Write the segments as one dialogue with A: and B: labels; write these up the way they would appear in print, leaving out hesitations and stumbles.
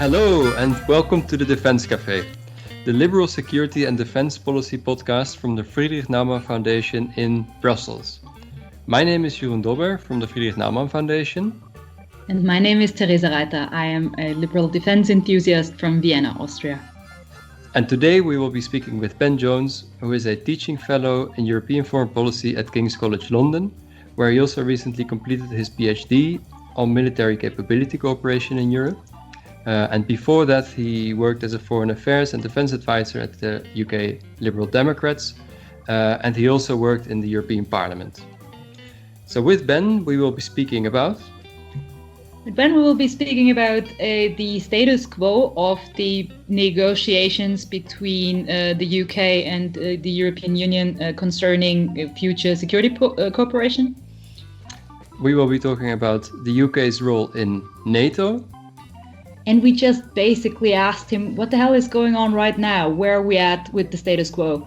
A: Hello and welcome to the Defense Café, the liberal security and defense policy podcast from the Friedrich Naumann Foundation in Brussels. My name is Jeroen Dobber from the Friedrich Naumann Foundation.
B: And my name is Teresa Reiter. I am a liberal defense enthusiast from Vienna, Austria.
A: And today we will be speaking with Ben Jones, who is a teaching fellow in European foreign policy at King's College London, where he also recently completed his PhD on military capability cooperation in Europe. And before that, he worked as a foreign affairs and defense advisor at the UK Liberal Democrats, and he also worked in the European Parliament. So with Ben, we will be speaking about...
B: With Ben, we will be speaking about the status quo of the negotiations between the UK and the European Union concerning future security cooperation.
A: We will be talking about the UK's role in NATO.
B: And we just basically asked him, what the hell is going on right now? Where are we at with the status quo?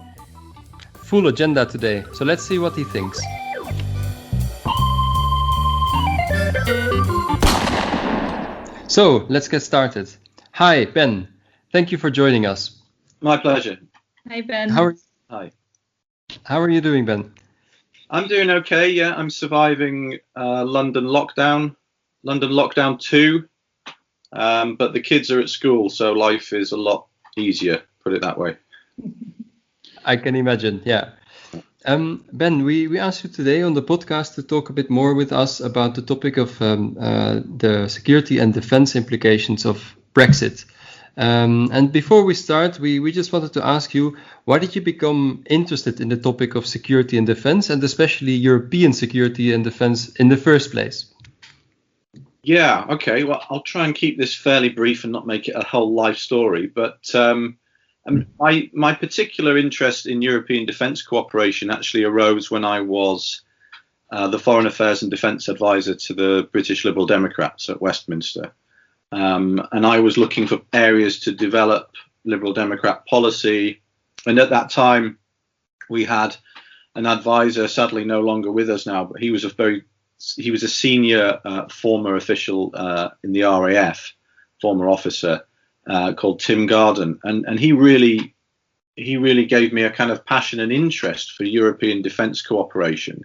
A: Full agenda today, so let's see what he thinks. So, let's get started. Hi, Ben. Thank you for joining us.
C: My pleasure.
B: Hi, Ben.
C: Hi.
A: How are you doing, Ben?
C: I'm doing okay, yeah. I'm surviving London lockdown 2. But the kids are at school, so life is a lot easier, put it that way.
A: I can imagine, yeah. Ben, we asked you today on the podcast to talk a bit more with us about the topic of the security and defense implications of Brexit. And before we start, we just wanted to ask you, why did you become interested in the topic of security and defense, and especially European security and defense in the first place?
C: Yeah, okay. Well, I'll try and keep this fairly brief and not make it a whole life story. But my particular interest in European defence cooperation actually arose when I was the Foreign Affairs and Defence Advisor to the British Liberal Democrats at Westminster. And I was looking for areas to develop Liberal Democrat policy. And at that time, we had an advisor, sadly no longer with us now, but he was a senior former official in the RAF, former officer, called Tim Garden, and he really gave me a kind of passion and interest for European defence cooperation,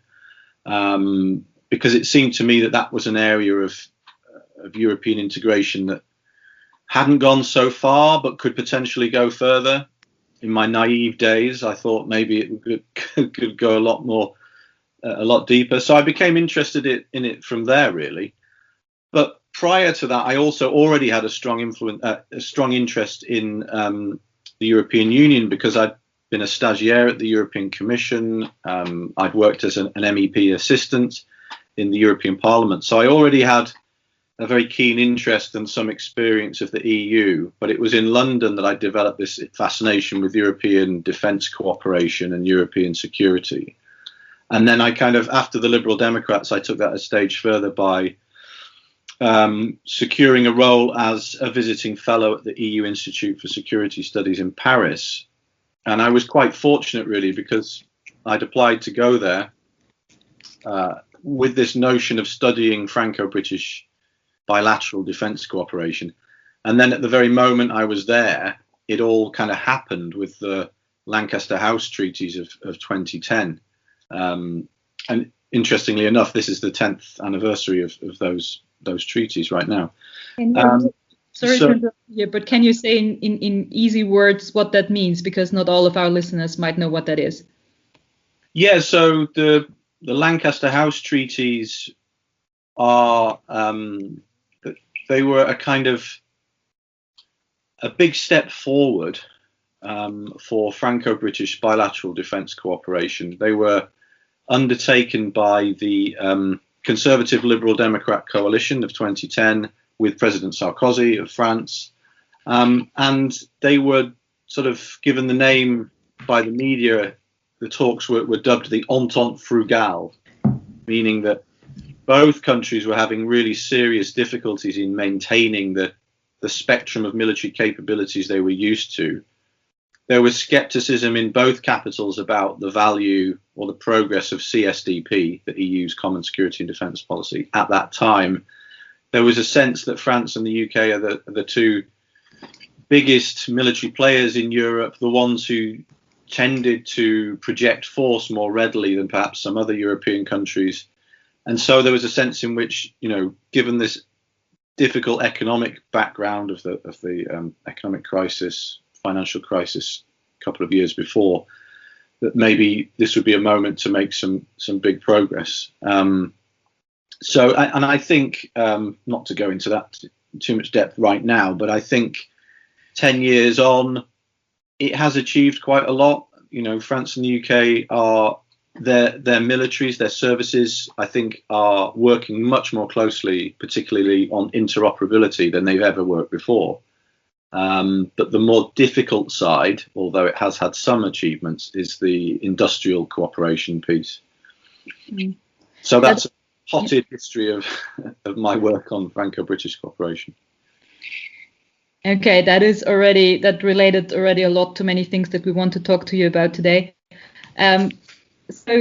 C: because it seemed to me that was an area of European integration that hadn't gone so far but could potentially go further. In my naive days, I thought maybe it could go a lot deeper. So I became interested in it from there, really. But prior to that, I also already had a strong interest in the European Union, because I'd been a stagiaire at the European Commission. I'd worked as an MEP assistant in the European Parliament. So I already had a very keen interest and some experience of the EU. But it was in London that I developed this fascination with European defence cooperation and European security. And then I kind of, after the Liberal Democrats, I took that a stage further by securing a role as a visiting fellow at the EU Institute for Security Studies in Paris. And I was quite fortunate, really, because I'd applied to go there with this notion of studying Franco-British bilateral defence cooperation. And then at the very moment I was there, it all kind of happened with the Lancaster House treaties of 2010. And interestingly enough, this is the 10th anniversary of those treaties right now.
B: Sorry to interrupt you, but can you say in easy words what that means? Because not all of our listeners might know what that is.
C: Yeah, so the Lancaster House treaties are, they were a kind of a big step forward for Franco-British bilateral defence cooperation. They were undertaken by the Conservative Liberal Democrat coalition of 2010 with President Sarkozy of France. And they were sort of given the name by the media. The talks were dubbed the Entente Frugale, meaning that both countries were having really serious difficulties in maintaining the spectrum of military capabilities they were used to. There was skepticism in both capitals about the value or the progress of CSDP, the EU's Common Security and Defence Policy. At that time, there was a sense that France and the UK are the two biggest military players in Europe, the ones who tended to project force more readily than perhaps some other European countries. And so there was a sense in which, given this difficult economic background of the economic crisis, financial crisis a couple of years before, that maybe this would be a moment to make some big progress. I think, not to go into that too much depth right now, but I think 10 years on, it has achieved quite a lot. France and the UK are their militaries, their services, I think, are working much more closely, particularly on interoperability, than they've ever worked before. But the more difficult side, although it has had some achievements, is the industrial cooperation piece. Mm. So that's a potted history of my work on Franco-British cooperation.
B: Okay, that related already a lot to many things that we want to talk to you about today. So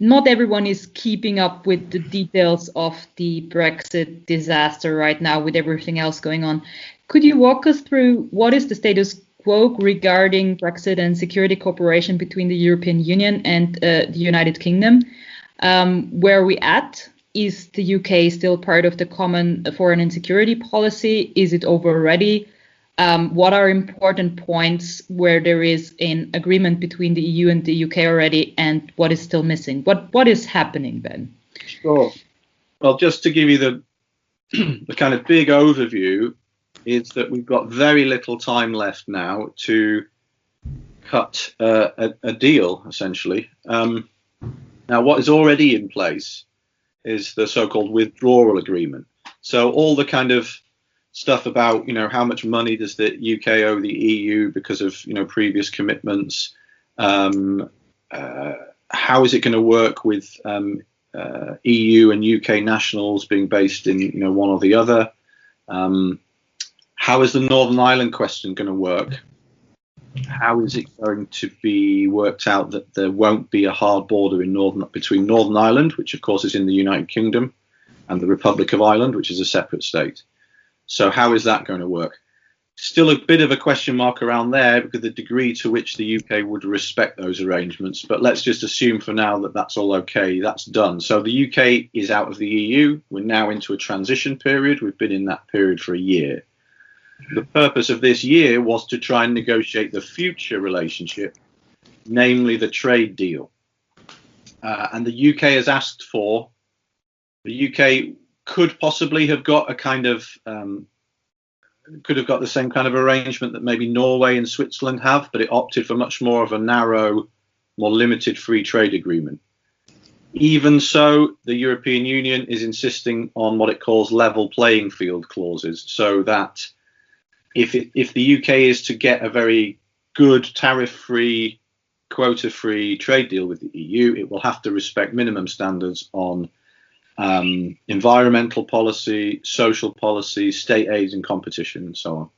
B: not everyone is keeping up with the details of the Brexit disaster right now with everything else going on. Could you walk us through what is the status quo regarding Brexit and security cooperation between the European Union and the United Kingdom? Where are we at? Is the UK still part of the common foreign and security policy? Is it over already? What are important points where there is an agreement between the EU and the UK already, and what is still missing? What is happening, Ben?
C: Sure. Well, just to give you the kind of big overview, is that we've got very little time left now to cut a deal, essentially. Now, what is already in place is the so-called withdrawal agreement. So all the kind of stuff about, how much money does the UK owe the EU because of, previous commitments? How is it going to work with EU and UK nationals being based in, one or the other? How is the Northern Ireland question going to work? How is it going to be worked out that there won't be a hard border between Northern Ireland, which of course is in the United Kingdom, and the Republic of Ireland, which is a separate state? So how is that going to work? Still a bit of a question mark around there because the degree to which the UK would respect those arrangements. But let's just assume for now that that's all okay. That's done. So the UK is out of the EU. We're now into a transition period. We've been in that period for a year. The purpose of this year was to try and negotiate the future relationship, namely the trade deal. And the UK has asked for, the UK could possibly have got a kind of, could have got the same kind of arrangement that maybe Norway and Switzerland have, but it opted for much more of a narrow, more limited free trade agreement. Even so, the European Union is insisting on what it calls level playing field clauses, so that if the UK is to get a very good tariff-free, quota-free trade deal with the EU, it will have to respect minimum standards on environmental policy, social policy, state aid and competition, and so on.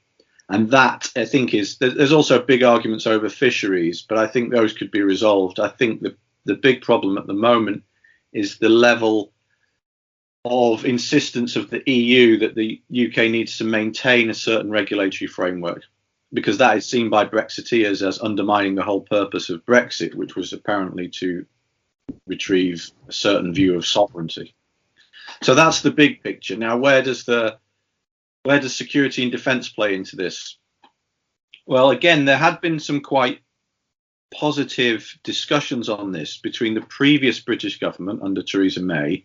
C: And that, I think, there's also big arguments over fisheries, but I think those could be resolved. I think the big problem at the moment is the level of insistence of the EU that the UK needs to maintain a certain regulatory framework, because that is seen by Brexiteers as undermining the whole purpose of Brexit, which was apparently to retrieve a certain view of sovereignty. So that's the big picture. Now, where does security and defence play into this? Well, again, there had been some quite positive discussions on this between the previous British government under Theresa May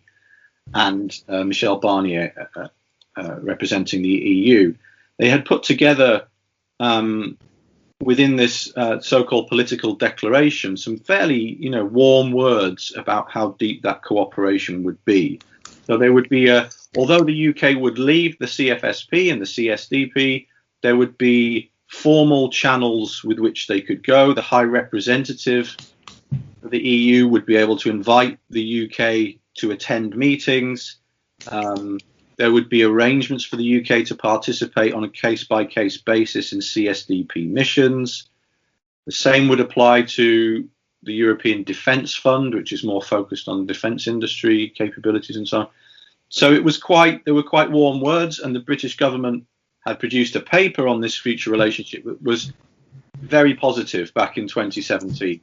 C: and Michel Barnier representing the EU. They had put together within this so-called political declaration some fairly, warm words about how deep that cooperation would be. So there would be although the UK would leave the CFSP and the CSDP, there would be formal channels with which they could go. The High Representative of the EU would be able to invite the UK to attend meetings. There would be arrangements for the UK to participate on a case-by-case basis in CSDP missions. The same would apply to the European Defence Fund, which is more focused on defence industry capabilities and so on. So there were quite warm words, and the British government had produced a paper on this future relationship that was very positive back in 2017.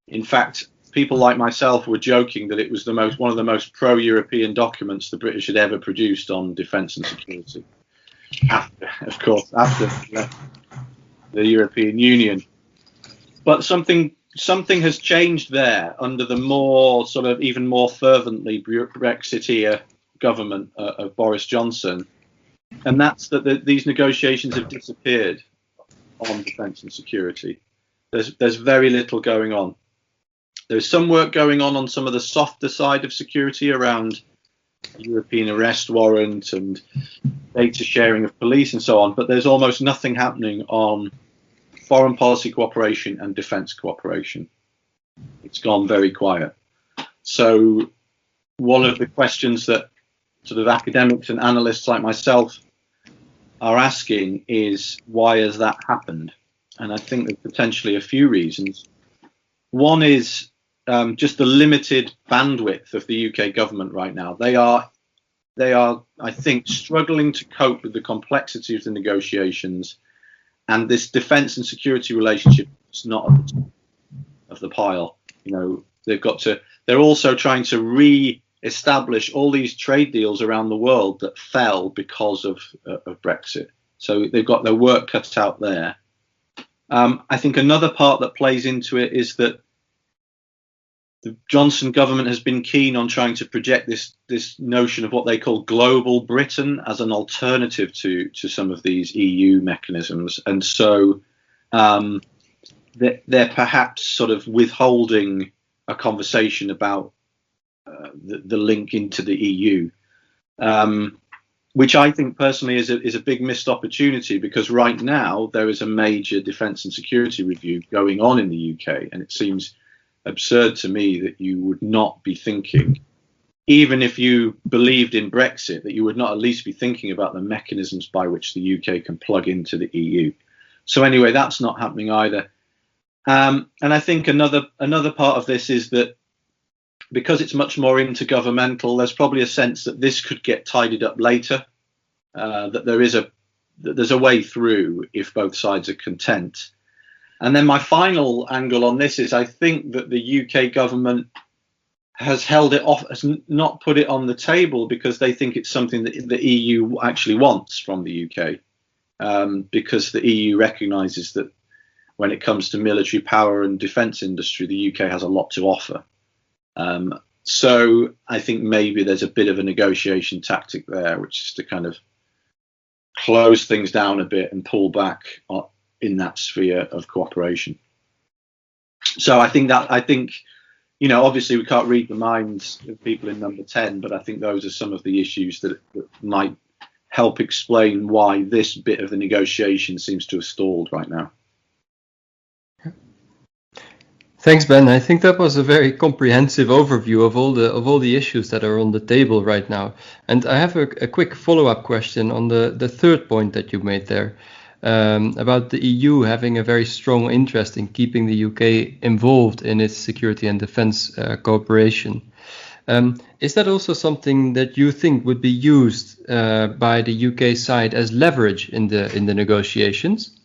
C: In fact, people like myself were joking that it was one of the most pro-European documents the British had ever produced on defence and security. After the European Union. But something has changed there under the more sort of even more fervently Brexiteer government of Boris Johnson, and that's that these negotiations have disappeared on defence and security. There's very little going on. There's some work going on some of the softer side of security around European arrest warrant and data sharing of police and so on, but there's almost nothing happening on foreign policy cooperation and defence cooperation. It's gone very quiet. So one of the questions that sort of academics and analysts like myself are asking is, why has that happened? And I think there's potentially a few reasons. One is just the limited bandwidth of the UK government right now. They are, I think, struggling to cope with the complexity of the negotiations, and this defence and security relationship is not at the top of the pile. You know, they're also trying to re-establish all these trade deals around the world that fell because of Brexit. So they've got their work cut out there. I think another part that plays into it is that the Johnson government has been keen on trying to project this notion of what they call global Britain as an alternative to some of these EU mechanisms. And so they're perhaps sort of withholding a conversation about the link into the EU, which I think personally is a big missed opportunity, because right now there is a major defence and security review going on in the UK, and it seems absurd to me that you would not be thinking, even if you believed in Brexit, that you would not at least be thinking about the mechanisms by which the UK can plug into the EU. So anyway, that's not happening either. And I think another part of this is that because it's much more intergovernmental, there's probably a sense that this could get tidied up later, that there's a way through if both sides are content. And then my final angle on this is, I think that the UK government has held it off, has not put it on the table because they think it's something that the EU actually wants from the UK, because the EU recognises that when it comes to military power and defence industry, the UK has a lot to offer. So I think maybe there's a bit of a negotiation tactic there, which is to kind of close things down a bit and pull back in that sphere of cooperation. So I think, you know, obviously we can't read the minds of people in number 10, but I think those are some of the issues that might help explain why this bit of the negotiation seems to have stalled right now.
A: Thanks, Ben. I think that was a very comprehensive overview of all the issues that are on the table right now. And I have a quick follow-up question on the third point that you made there, about the EU having a very strong interest in keeping the UK involved in its security and defence cooperation. Is that also something that you think would be used by the UK side as leverage in the negotiations?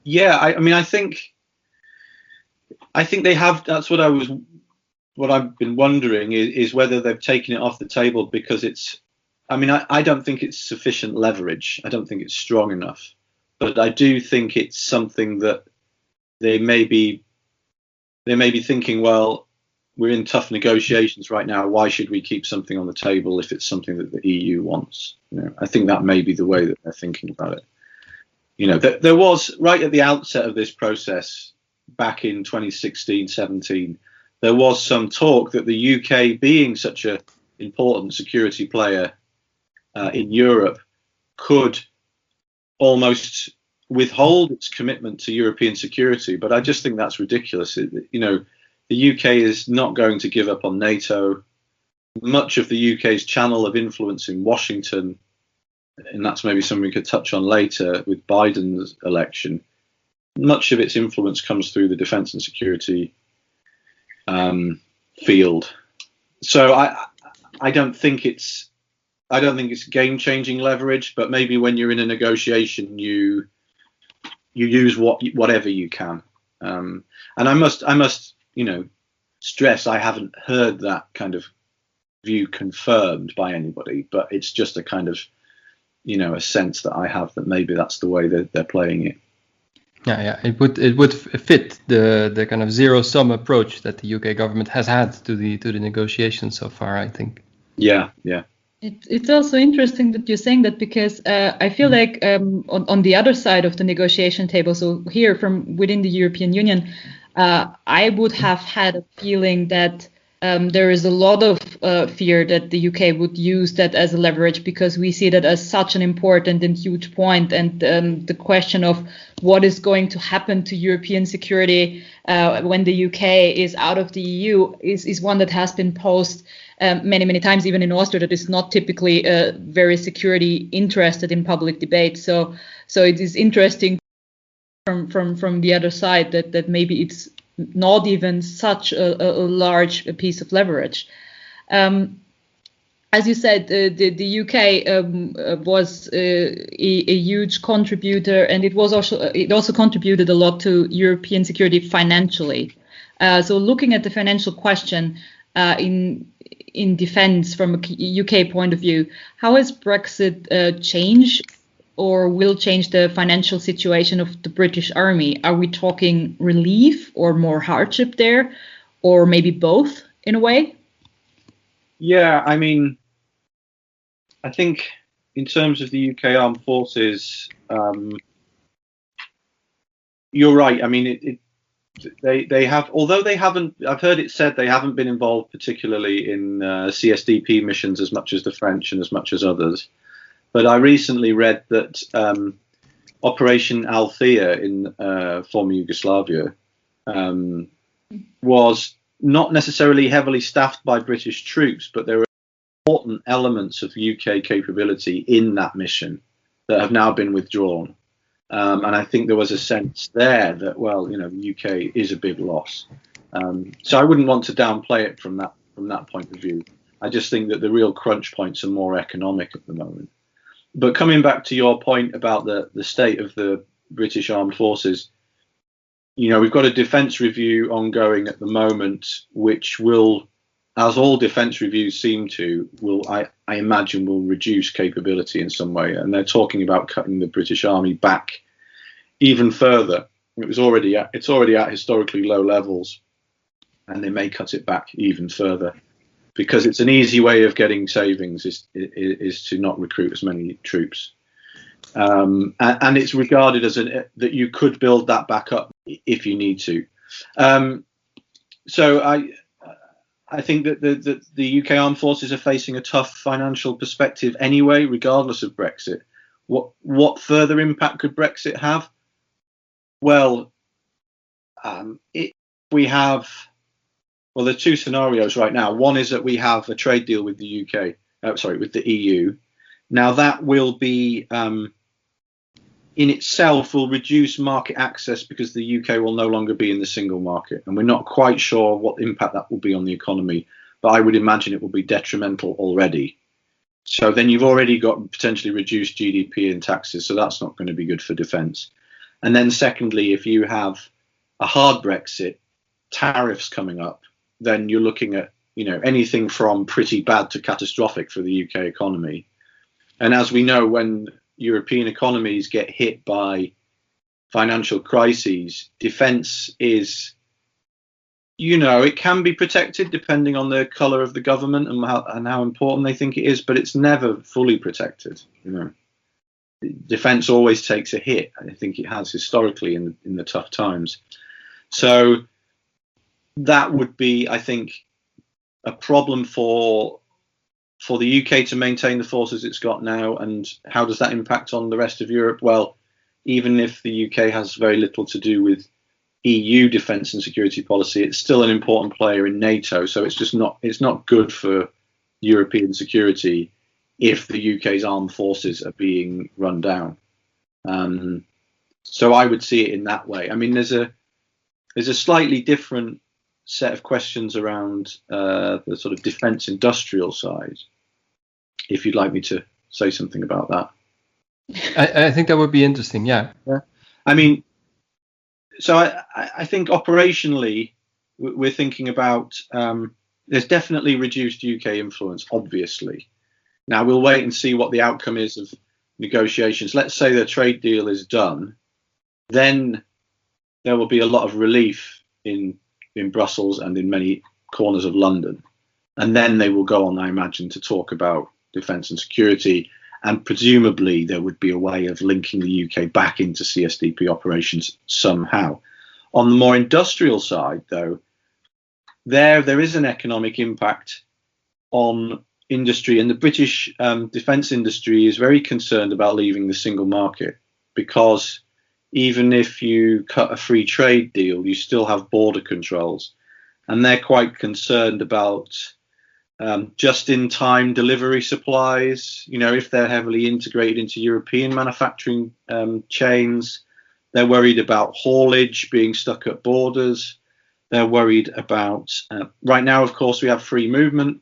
C: Yeah, I mean, I think they have. That's what I've been wondering is whether they've taken it off the table because it's. I mean, I don't think it's sufficient leverage. I don't think it's strong enough. But I do think it's something that they may be thinking, well, we're in tough negotiations right now. Why should we keep something on the table if it's something that the EU wants? You know, I think that may be the way that they're thinking about it. You know, there was right at the outset of this process back in 2016-17, there was some talk that the UK, being such an important security player in Europe, could almost withhold its commitment to European security. But I just think that's ridiculous. You know, the UK is not going to give up on NATO. Much of the UK's channel of influence in Washington, and that's maybe something we could touch on later with Biden's election, much of its influence comes through the defence and security field. So I don't think it's I don't think it's game-changing leverage, but maybe when you're in a negotiation, you use whatever you can. And I must, stress I haven't heard that kind of view confirmed by anybody, but it's just a kind of, a sense that I have that maybe that's the way that they're playing it.
A: Yeah. It would fit the kind of zero-sum approach that the UK government has had to the negotiations so far, I think.
C: Yeah.
B: It's also interesting that you're saying that, because I feel like on the other side of the negotiation table, so here from within the European Union, I would have had a feeling that there is a lot of fear that the UK would use that as a leverage, because we see that as such an important and huge point. And the question of what is going to happen to European security when the UK is out of the EU is one that has been posed many times, even in Austria, that is not typically very security interested in public debate. So it is interesting from the other side that maybe it's not even such a large piece of leverage. As you said, the UK was a huge contributor, and it also contributed a lot to European security financially. So looking at the financial question in defense from a UK point of view, how has Brexit changed or will change the financial situation of the British Army? Are we talking relief or more hardship there, or maybe both in a way?
C: Yeah, I mean, I think in terms of the UK Armed Forces, you're right. I mean, they have, although they haven't, I've heard it said they haven't been involved particularly in CSDP missions as much as the French and as much as others. But I recently read that Operation Althea in former Yugoslavia was not necessarily heavily staffed by British troops, but there were important elements of UK capability in that mission that have now been withdrawn. And I think there was a sense there that, well, the UK is a big loss. So I wouldn't want to downplay it from that point of view. I just think that the real crunch points are more economic at the moment. But coming back to your point about the state of the British Armed Forces, we've got a defence review ongoing at the moment, which will, as all defence reviews seem to, I imagine will reduce capability in some way. And they're talking about cutting the British Army back even further. It's already at historically low levels, and they may cut it back even further, because it's an easy way of getting savings is to not recruit as many troops. And it's regarded as that you could build that back up if you need to. So I think that the UK Armed Forces are facing a tough financial perspective anyway, regardless of Brexit. What further impact could Brexit have? Well, there are two scenarios right now. One is that we have a trade deal with the with the EU. Now that will be, in itself, will reduce market access because the UK will no longer be in the single market. And we're not quite sure what impact that will be on the economy, but I would imagine it will be detrimental already. So then you've already got potentially reduced GDP and taxes, so that's not going to be good for defence. And then secondly, if you have a hard Brexit, tariffs coming up, then you're looking at anything from pretty bad to catastrophic for the UK economy. And as we know, when European economies get hit by financial crises, defence is, it can be protected depending on the colour of the government and how important they think it is, but it's never fully protected. Defence always takes a hit. I think it has historically in the tough times. So that would be, I think, a problem for the UK to maintain the forces it's got now. And how does that impact on the rest of Europe? Well, even if the UK has very little to do with EU defence and security policy, it's still an important player in NATO. So it's not good for European security if the UK's armed forces are being run down. So I would see it in that way. I mean, there's a slightly different set of questions around the sort of defence industrial side. if you'd like me to say something about that.
A: I think that would be interesting. Yeah.
C: I mean, so I think operationally, we're thinking about there's definitely reduced UK influence, obviously. Now we'll wait and see what the outcome is of negotiations. Let's say the trade deal is done, then there will be a lot of relief in Brussels and in many corners of London, and then they will go on, I imagine, to talk about defence and security, and presumably there would be a way of linking the UK back into CSDP operations somehow. On the more industrial side, though, there is an economic impact on industry, and the British defence industry is very concerned about leaving the single market, because even if you cut a free trade deal, you still have border controls, and they're quite concerned about just-in-time delivery supplies. You know, if they're heavily integrated into European manufacturing chains, they're worried about haulage being stuck at borders. They're worried about right now, of course, we have free movement.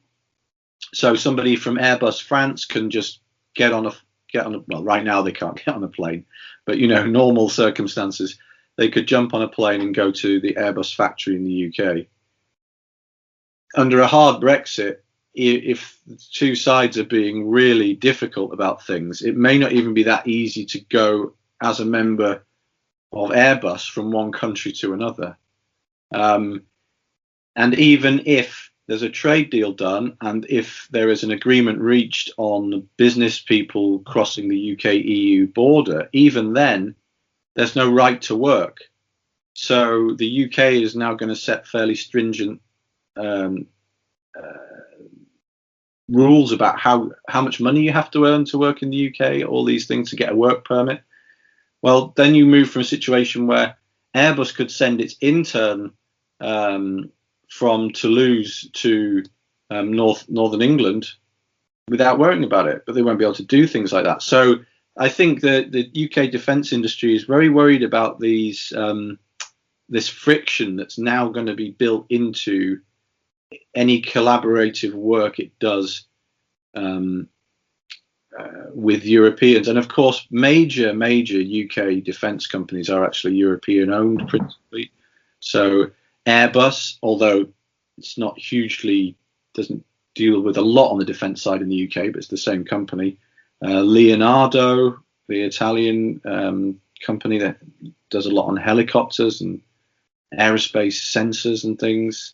C: So somebody from Airbus France can just get on a well, right now they can't get on a plane, but you know, normal circumstances, they could jump on a plane and go to the Airbus factory in the UK. Under a hard Brexit, if the two sides are being really difficult about things, it may not even be that easy to go as a member of Airbus from one country to another. And even if there's a trade deal done, and if there is an agreement reached on business people crossing the UK-EU border, even then, there's no right to work. So the UK is now going to set fairly stringent rules about how much money you have to earn to work in the UK, all these things to get a work permit. Well, then you move from a situation where Airbus could send its intern from Toulouse to northern England without worrying about it, but they won't be able to do things like that. So I think that the UK defence industry is very worried about these this friction that's now going to be built into any collaborative work it does with Europeans. And of course, major UK defence companies are actually European owned principally. So Airbus, although it's not doesn't deal with a lot on the defence side in the UK, but it's the same company. Leonardo, the Italian company that does a lot on helicopters and aerospace sensors and things.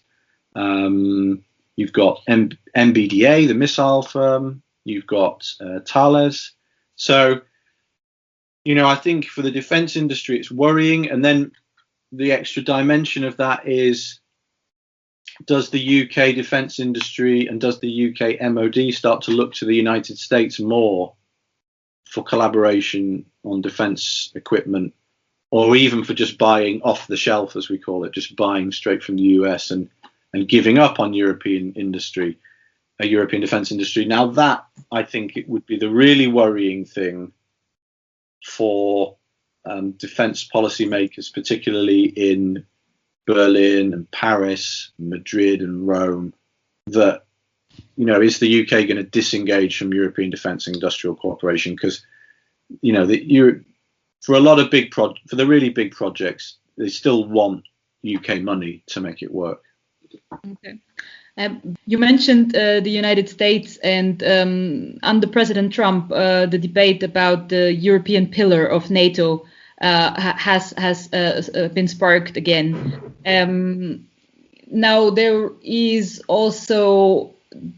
C: You've got MBDA, the missile firm. You've got Thales. So, you know, I think for the defence industry, it's worrying. And then the extra dimension of that is, does the UK defence industry and does the UK MOD start to look to the United States more for collaboration on defence equipment, or even for just buying off the shelf, as we call it, just buying straight from the US and giving up on European industry, a European defence industry? Now that, I think, it would be the really worrying thing for defence policymakers, particularly in Berlin and Paris, Madrid and Rome, that, you know, is the UK going to disengage from European defence and industrial cooperation? Because, you know, for a lot of for the really big projects, they still want UK money to make it work.
B: Okay. You mentioned the United States, and under President Trump, the debate about the European pillar of NATO has been sparked again. Now there is also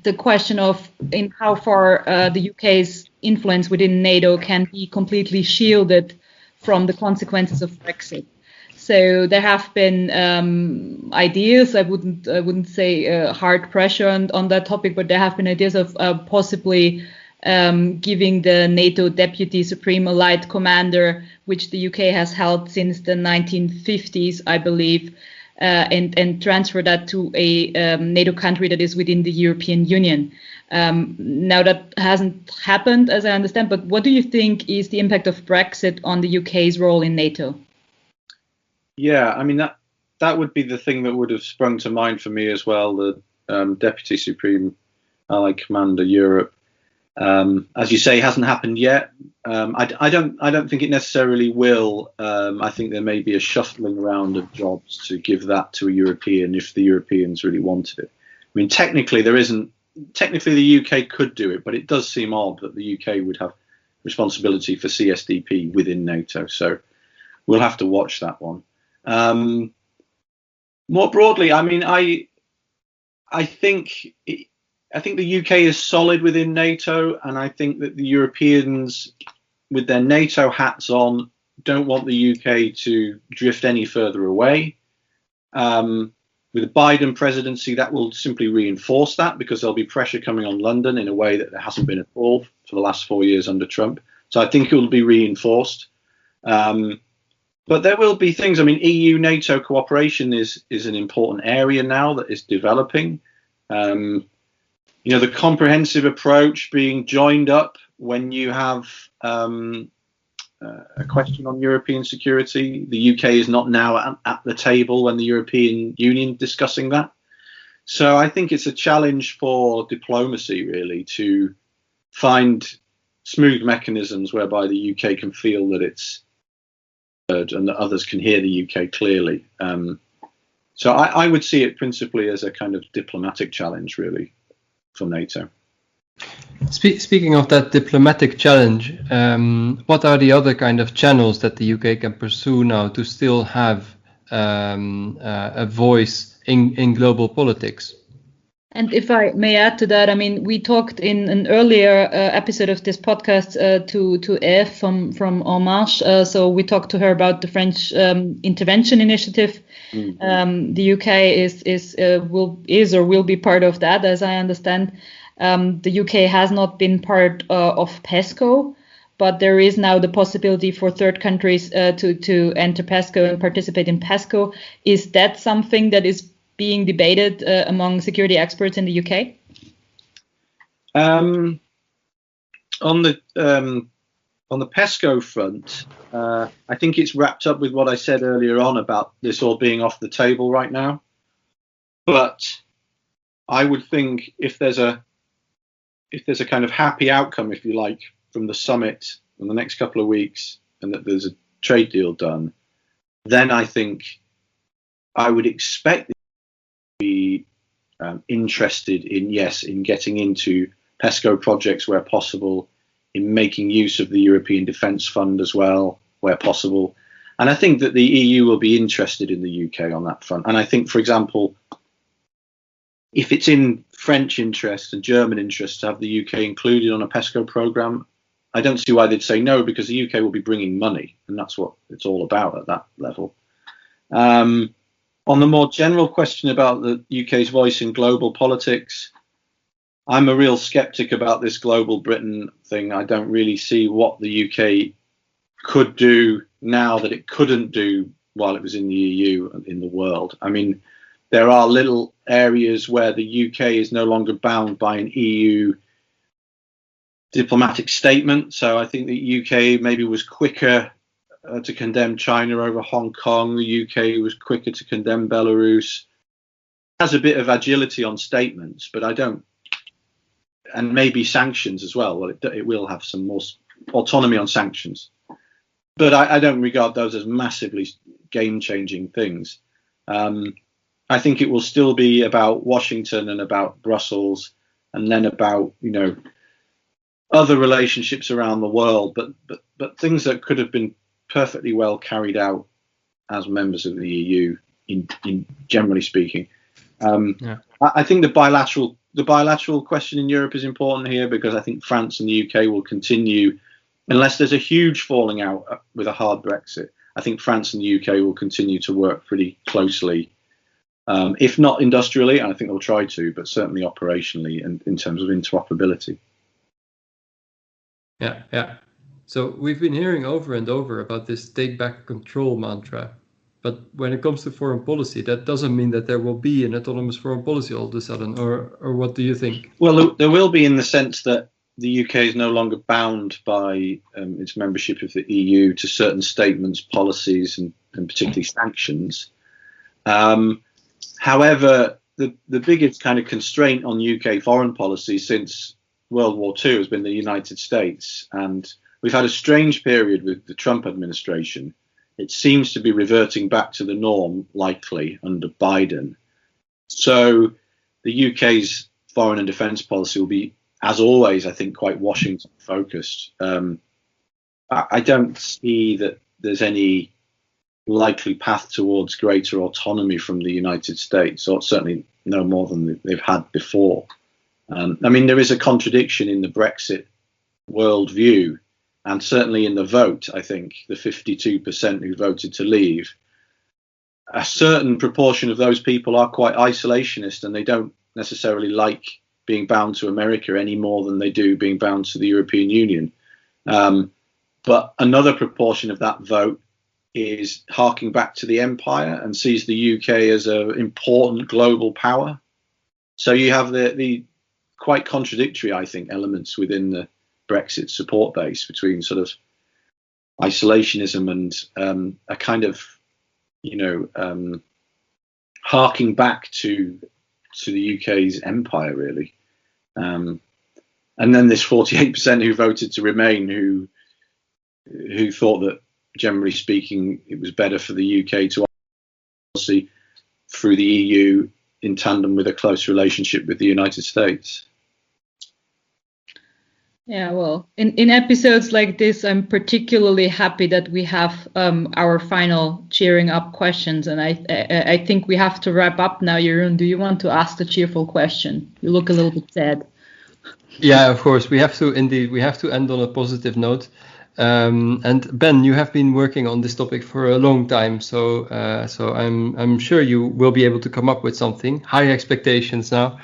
B: the question of in how far the UK's influence within NATO can be completely shielded from the consequences of Brexit. So there have been ideas. I wouldn't say hard pressure on that topic, but there have been ideas of possibly giving the NATO Deputy Supreme Allied Commander, which the UK has held since the 1950s, I believe, and transfer that to a NATO country that is within the European Union. Now that hasn't happened, as I understand, but what do you think is the impact of Brexit on the UK's role in NATO?
C: Yeah, I mean, that would be the thing that would have sprung to mind for me as well, the Deputy Supreme Allied Commander Europe. As you say, hasn't happened yet. I don't think it necessarily will. I think there may be a shuffling around of jobs to give that to a European if the Europeans really wanted it. I mean, technically there isn't. Technically, the UK could do it, but it does seem odd that the UK would have responsibility for CSDP within NATO. So we'll have to watch that one. More broadly, I mean, I think the UK is solid within NATO, and I think that the Europeans, with their NATO hats on, don't want the UK to drift any further away. With the Biden presidency, that will simply reinforce that, because there'll be pressure coming on London in a way that there hasn't been at all for the last 4 years under Trump. So I think it will be reinforced. But there will be things. I mean, EU-NATO cooperation is an important area now that is developing. The comprehensive approach being joined up when you have a question on European security. The UK is not now at the table when the European Union discussing that. So I think it's a challenge for diplomacy, really, to find smooth mechanisms whereby the UK can feel that it's heard and that others can hear the UK clearly. So I would see it principally as a kind of diplomatic challenge, really, for NATO.
A: Speaking of that diplomatic challenge, what are the other kind of channels that the UK can pursue now to still have a voice in global politics?
B: And if I may add to that, I mean, we talked in an earlier episode of this podcast to Eve from En Marche. So we talked to her about the French intervention initiative. The UK will be part of that, as I understand. The UK has not been part of PESCO, but there is now the possibility for third countries to enter PESCO and participate in PESCO. Is that something that is being debated among security experts in the UK?
C: On the PESCO front, I think it's wrapped up with what I said earlier on about this all being off the table right now. But I would think if there's a kind of happy outcome, if you like, from the summit in the next couple of weeks, and that there's a trade deal done, then I think I would expect to be interested in getting into PESCO projects where possible, in making use of the European Defence Fund as well, where possible. And I think that the EU will be interested in the UK on that front. And I think, for example, if it's in French interest and German interest to have the UK included on a PESCO programme, I don't see why they'd say no, because the UK will be bringing money, and that's what it's all about at that level. On the more general question about the UK's voice in global politics, I'm a real sceptic about this global Britain thing. I don't really see what the UK could do now that it couldn't do while it was in the EU and in the world. I mean, there are little areas where the UK is no longer bound by an EU diplomatic statement. So I think the UK maybe was quicker to condemn China over Hong Kong. The UK was quicker to condemn Belarus. It has a bit of agility on statements, but I don't. And maybe sanctions as well. Well, it will have some more autonomy on sanctions. But I don't regard those as massively game-changing things. I think it will still be about Washington and about Brussels, and then about, other relationships around the world, but things that could have been perfectly well carried out as members of the EU, in generally speaking. I think the bilateral question in Europe is important here, because I think France and the UK will continue, unless there's a huge falling out with a hard Brexit. I think France and the UK will continue to work pretty closely. If not industrially, and I think they'll try to, but certainly operationally and in terms of interoperability.
A: Yeah. So we've been hearing over and over about this take back control mantra. But when it comes to foreign policy, that doesn't mean that there will be an autonomous foreign policy all of a sudden, or what do you think?
C: Well, there will be, in the sense that the UK is no longer bound by its membership of the EU to certain statements, policies, and particularly sanctions. However, the biggest kind of constraint on UK foreign policy since World War II has been the United States, and we've had a strange period with the Trump administration. It seems to be reverting back to the norm, likely, under Biden. So the UK's foreign and defence policy will be, as always, I think, quite Washington focused. I don't see that there's any likely path towards greater autonomy from the United States, or certainly no more than they've had before. I mean, there is a contradiction in the Brexit worldview, and certainly in the vote. I think the 52% who voted to leave, a certain proportion of those people are quite isolationist, and they don't necessarily like being bound to America any more than they do being bound to the European Union. But another proportion of that vote is harking back to the empire and sees the UK as an important global power. So you have the quite contradictory, I think, elements within the Brexit support base between sort of isolationism and a kind of, harking back to the UK's empire, really. And then this 48% who voted to remain, who thought that, generally speaking, it was better for the UK to policy through the EU in tandem with a close relationship with the United States.
B: Yeah, well, in episodes like this, I'm particularly happy that we have our final cheering up questions, and I think we have to wrap up now. Jeroen, do you want to ask the cheerful question? You look a little bit sad.
A: Yeah, of course. We have to end on a positive note. And Ben, you have been working on this topic for a long time, so I'm sure you will be able to come up with something. High expectations now.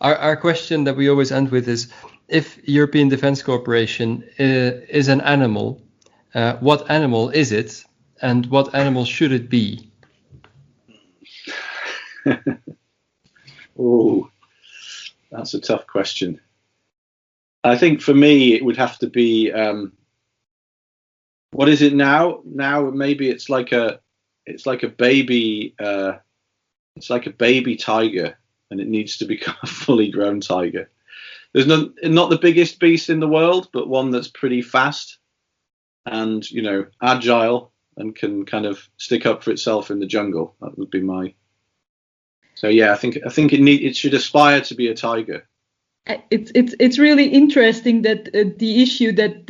A: Our question that we always end with is: if European Defence Cooperation is an animal, what animal is it, and what animal should it be?
C: Oh, that's a tough question. I think for me it would have to be what is it now? Now maybe it's like a baby tiger, and it needs to become a fully grown tiger. There's not the biggest beast in the world, but one that's pretty fast and agile and can kind of stick up for itself in the jungle. That would be my. So yeah, I think it should aspire to be a tiger.
B: It's really interesting that the issue that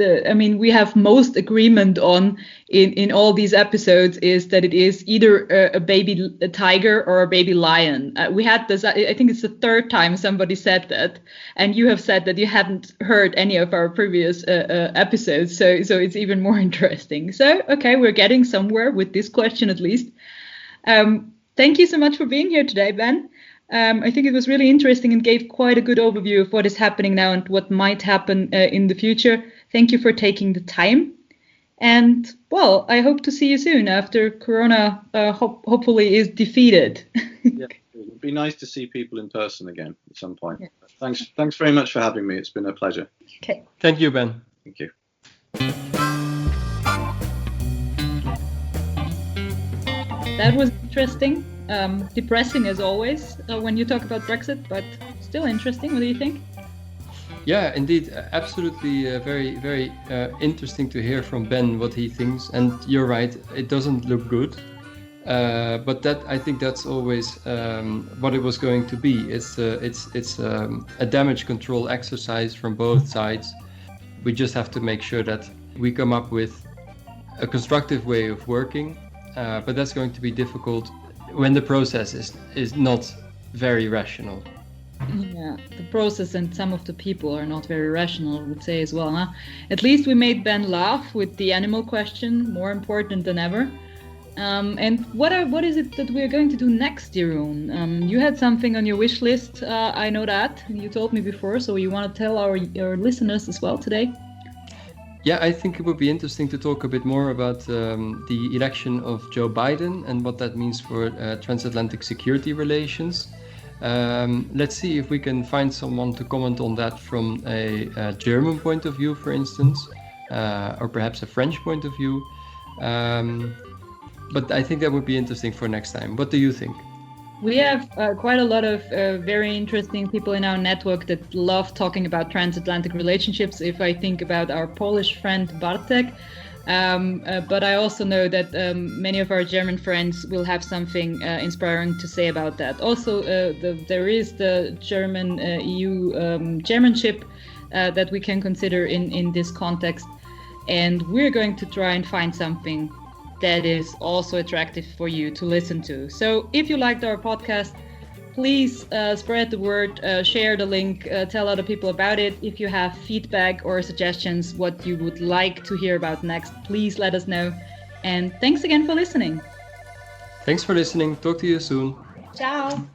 B: we have most agreement on in all these episodes is that it is either a baby tiger or a baby lion. We had this. I think it's the third time somebody said that, and you have said that you hadn't heard any of our previous episodes. So it's even more interesting. So okay, we're getting somewhere with this question at least. Thank you so much for being here today, Ben. I think it was really interesting and gave quite a good overview of what is happening now and what might happen in the future. Thank you for taking the time. And, well, I hope to see you soon after Corona hopefully is defeated.
C: Yeah, it would be nice to see people in person again at some point. Yeah. Thanks very much for having me. It's been a pleasure.
B: Okay.
A: Thank you, Ben.
C: Thank you.
B: That was interesting. Depressing as always when you talk about Brexit, but still interesting. What do you think?
A: Yeah, indeed, absolutely, very, very interesting to hear from Ben what he thinks. And you're right, it doesn't look good, but I think that's always what it was going to be. It's a damage control exercise from both sides. We just have to make sure that we come up with a constructive way of working, but that's going to be difficult when the process is not very rational.
B: Yeah, the process and some of the people are not very rational, I would say as well. Huh? At least we made Ben laugh with the animal question, more important than ever. And what is it that we're going to do next, Jeroen? You had something on your wish list, I know that. You told me before, so you want to tell our listeners as well today?
A: Yeah, I think it would be interesting to talk a bit more about the election of Joe Biden and what that means for transatlantic security relations. Let's see if we can find someone to comment on that from a German point of view, for instance, or perhaps a French point of view. But I think that would be interesting for next time. What do you think?
B: We have quite a lot of very interesting people in our network that love talking about transatlantic relationships. If I think about our Polish friend Bartek, but I also know that many of our German friends will have something inspiring to say about that. Also, there is the German EU chairmanship that we can consider in this context. And we're going to try and find something that is also attractive for you to listen to. So if you liked our podcast, please spread the word, share the link, tell other people about it. If you have feedback or suggestions, what you would like to hear about next, please let us know. And thanks again for listening.
A: Thanks for listening. Talk to you soon.
B: Ciao.